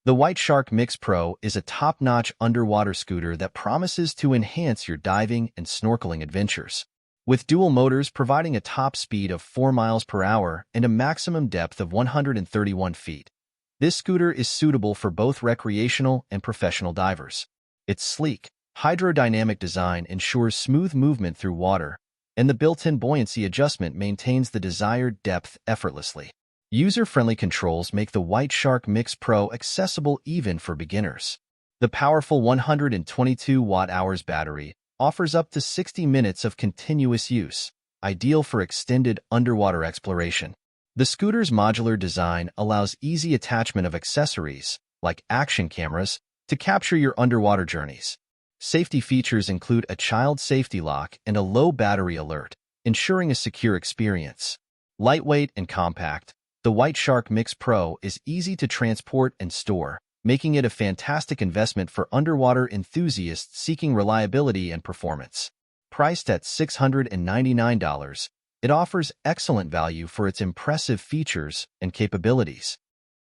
The WhiteShark Mix Pro is a top-notch underwater scooter that promises to enhance your diving and snorkeling adventures. With dual motors providing a top speed of 4 miles per hour and a maximum depth of 131 feet, this scooter is suitable for both recreational and professional divers. Its sleek, hydrodynamic design ensures smooth movement through water, and the built-in buoyancy adjustment maintains the desired depth effortlessly. User-friendly controls make the WhiteShark Mix Pro accessible even for beginners. The powerful 122 watt-hours battery offers up to 60 minutes of continuous use, ideal for extended underwater exploration. The scooter's modular design allows easy attachment of accessories, like action cameras, to capture your underwater journeys. Safety features include a child safety lock and a low battery alert, ensuring a secure experience. Lightweight and compact, the WhiteShark Mix Pro is easy to transport and store, making it a fantastic investment for underwater enthusiasts seeking reliability and performance. Priced at $699, it offers excellent value for its impressive features and capabilities.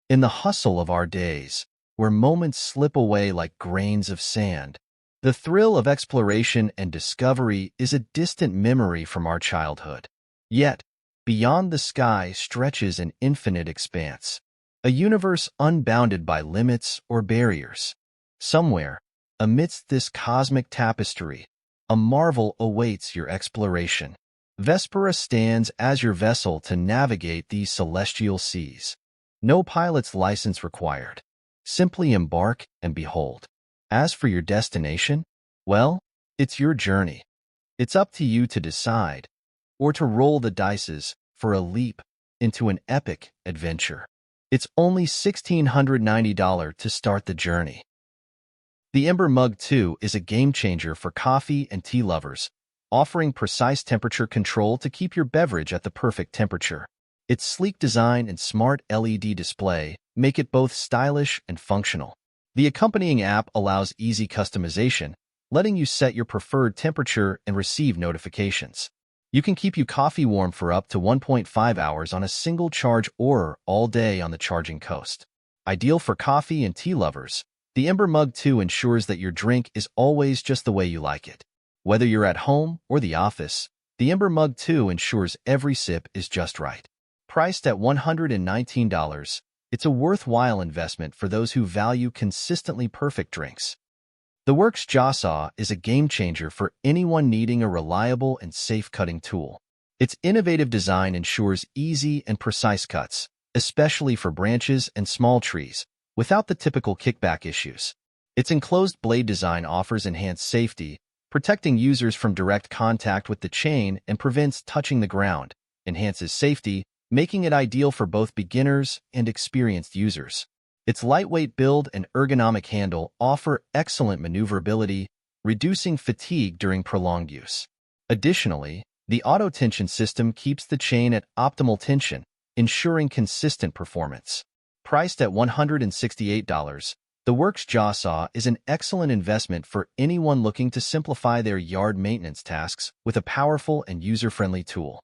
In the hustle of our days, where moments slip away like grains of sand, the thrill of exploration and discovery is a distant memory from our childhood. Yet, beyond the sky stretches an infinite expanse, a universe unbounded by limits or barriers. Somewhere, amidst this cosmic tapestry, a marvel awaits your exploration. Vespera stands as your vessel to navigate these celestial seas. No pilot's license required. Simply embark and behold. As for your destination, well, it's your journey. It's up to you to decide, or to roll the dice for a leap into an epic adventure. It's only $1,690 to start the journey. The Ember Mug 2 is a game-changer for coffee and tea lovers, offering precise temperature control to keep your beverage at the perfect temperature. Its sleek design and smart LED display make it both stylish and functional. The accompanying app allows easy customization, letting you set your preferred temperature and receive notifications. You can keep your coffee warm for up to 1.5 hours on a single charge or all day on the charging coast. Ideal for coffee and tea lovers, the Ember Mug 2 ensures that your drink is always just the way you like it. Whether you're at home or the office, the Ember Mug 2 ensures every sip is just right. Priced at $119, it's a worthwhile investment for those who value consistently perfect drinks. The Worx JawSaw is a game-changer for anyone needing a reliable and safe cutting tool. Its innovative design ensures easy and precise cuts, especially for branches and small trees, without the typical kickback issues. Its enclosed blade design offers enhanced safety, protecting users from direct contact with the chain and prevents touching the ground, enhances safety, making it ideal for both beginners and experienced users. Its lightweight build and ergonomic handle offer excellent maneuverability, reducing fatigue during prolonged use. Additionally, the auto-tension system keeps the chain at optimal tension, ensuring consistent performance. Priced at $168, the Worx JawSaw is an excellent investment for anyone looking to simplify their yard maintenance tasks with a powerful and user-friendly tool.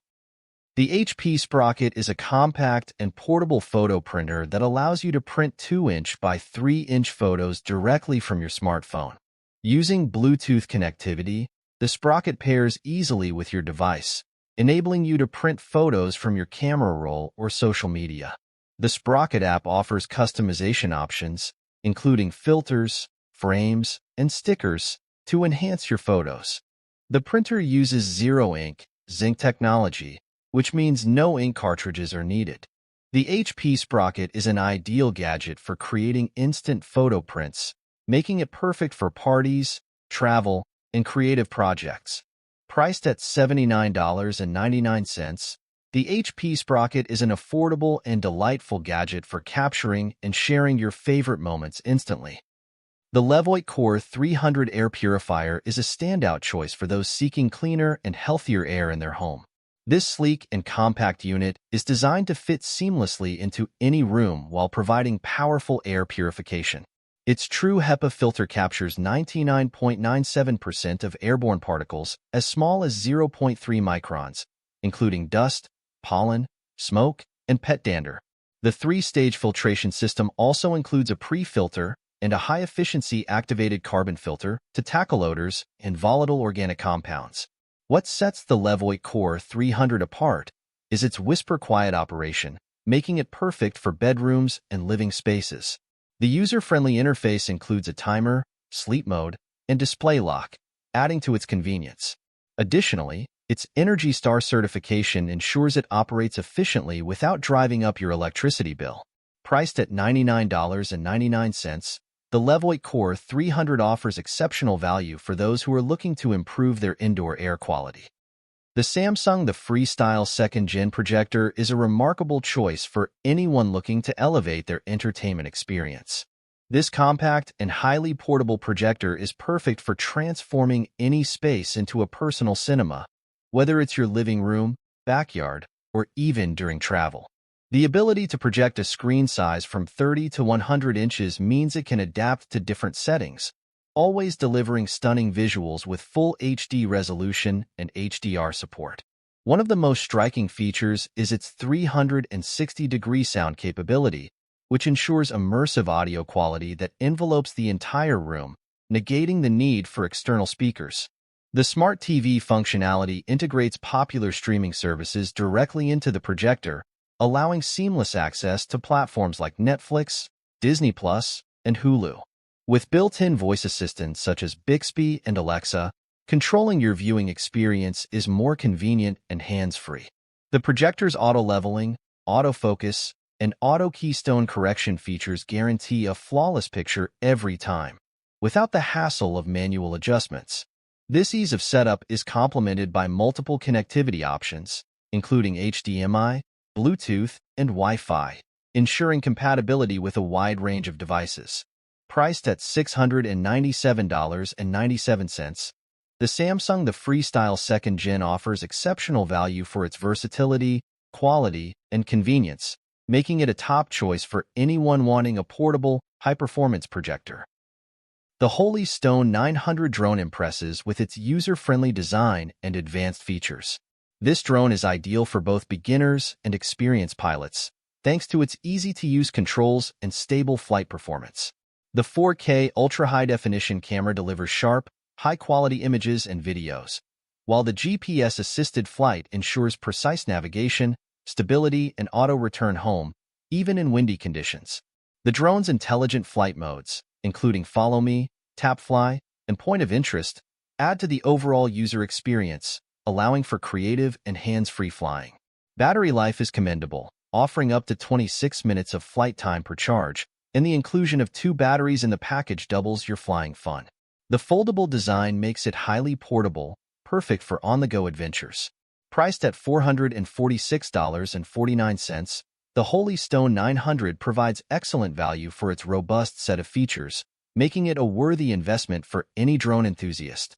The HP Sprocket is a compact and portable photo printer that allows you to print 2-inch by 3-inch photos directly from your smartphone. Using Bluetooth connectivity, the Sprocket pairs easily with your device, enabling you to print photos from your camera roll or social media. The Sprocket app offers customization options, including filters, frames, and stickers, to enhance your photos. The printer uses zero-ink, zinc technology, which means no ink cartridges are needed. The HP Sprocket is an ideal gadget for creating instant photo prints, making it perfect for parties, travel, and creative projects. Priced at $79.99, the HP Sprocket is an affordable and delightful gadget for capturing and sharing your favorite moments instantly. The Levoit Core 300 air purifier is a standout choice for those seeking cleaner and healthier air in their home. This sleek and compact unit is designed to fit seamlessly into any room while providing powerful air purification. Its true HEPA filter captures 99.97% of airborne particles as small as 0.3 microns, including dust, pollen, smoke, and pet dander. The 3-stage filtration system also includes a pre-filter and a high-efficiency activated carbon filter to tackle odors and volatile organic compounds. What sets the Levoit Core 300 apart is its whisper-quiet operation, making it perfect for bedrooms and living spaces. The user-friendly interface includes a timer, sleep mode, and display lock, adding to its convenience. Additionally, its Energy Star certification ensures it operates efficiently without driving up your electricity bill. Priced at $99.99, the Levoit Core 300 offers exceptional value for those who are looking to improve their indoor air quality. The Samsung Freestyle 2nd Gen projector is a remarkable choice for anyone looking to elevate their entertainment experience. This compact and highly portable projector is perfect for transforming any space into a personal cinema, whether it's your living room, backyard, or even during travel. The ability to project a screen size from 30 to 100 inches means it can adapt to different settings, always delivering stunning visuals with full HD resolution and HDR support. One of the most striking features is its 360-degree sound capability, which ensures immersive audio quality that envelopes the entire room, negating the need for external speakers. The Smart TV functionality integrates popular streaming services directly into the projector, allowing seamless access to platforms like Netflix, Disney+, and Hulu. With built-in voice assistants such as Bixby and Alexa, controlling your viewing experience is more convenient and hands-free. The projector's auto-leveling, autofocus, and auto-keystone correction features guarantee a flawless picture every time, without the hassle of manual adjustments. This ease of setup is complemented by multiple connectivity options, including HDMI, Bluetooth, and Wi-Fi, ensuring compatibility with a wide range of devices. Priced at $697.97, the Samsung Freestyle 2nd Gen offers exceptional value for its versatility, quality, and convenience, making it a top choice for anyone wanting a portable, high-performance projector. The Holy Stone 900 drone impresses with its user-friendly design and advanced features. This drone is ideal for both beginners and experienced pilots, thanks to its easy-to-use controls and stable flight performance. The 4K ultra-high-definition camera delivers sharp, high-quality images and videos, while the GPS-assisted flight ensures precise navigation, stability, and auto-return home, even in windy conditions. The drone's intelligent flight modes, including Follow Me, Tap Fly, and Point of Interest, add to the overall user experience, allowing for creative and hands-free flying. Battery life is commendable, offering up to 26 minutes of flight time per charge, and the inclusion of 2 batteries in the package doubles your flying fun. The foldable design makes it highly portable, perfect for on-the-go adventures. Priced at $446.49, the Holy Stone 900 provides excellent value for its robust set of features, making it a worthy investment for any drone enthusiast.